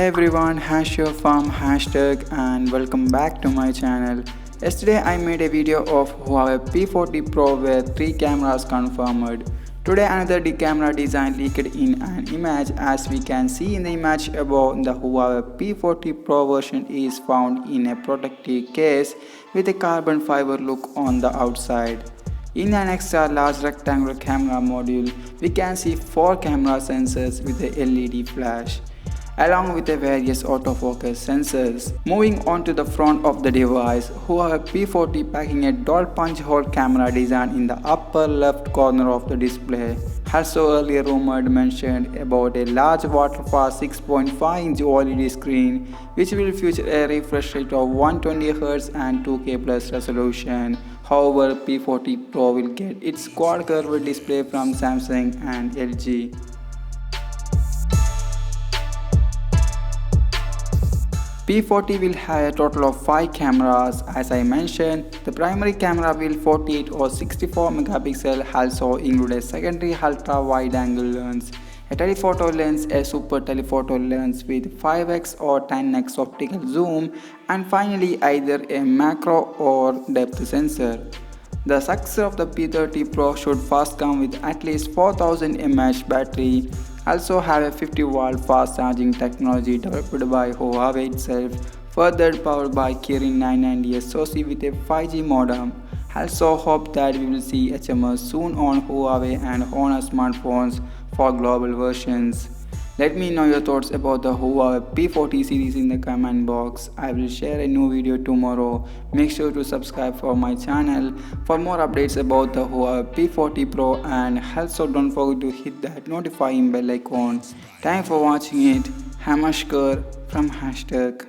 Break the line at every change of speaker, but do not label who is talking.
everyone, Hasher from hashtag and welcome back to my channel. Yesterday I made a video of Huawei P40 Pro with 3 cameras confirmed. Today another camera design leaked in an image. As we can see in the image above, the Huawei P40 Pro version is found in a protective case with a carbon fiber look on the outside. In an extra large rectangular camera module, we can see 4 camera sensors with a LED flash, along with the various autofocus sensors. Moving on to the front of the device, Huawei P40 packing a dual punch hole camera design in the upper left corner of the display. Also earlier rumored mentioned about a large waterfast 6.5-inch OLED screen which will feature a refresh rate of 120Hz and 2K plus resolution. However, P40 Pro will get its quad curved display from Samsung and LG. P40 will have a total of 5 cameras. As I mentioned, the primary camera will 48 or 64 megapixel, also include a secondary ultra wide angle lens, a telephoto lens, a super telephoto lens with 5x or 10x optical zoom, and finally either a macro or depth sensor. The successor of the P30 Pro should first come with at least 4000 mAh battery, also have a 50-watt fast charging technology developed by Huawei itself, further powered by Kirin 990 SoC with a 5G modem. Also hope that we will see HMS soon on Huawei and Honor smartphones for global versions. Let me know your thoughts about the Huawei P40 series in the comment box. I will share a new video tomorrow. Make sure to subscribe for my channel for more updates about the Huawei P40 Pro, and also don't forget to hit that notifying bell icon. Thanks for watching it. Hamashkar from hashtag.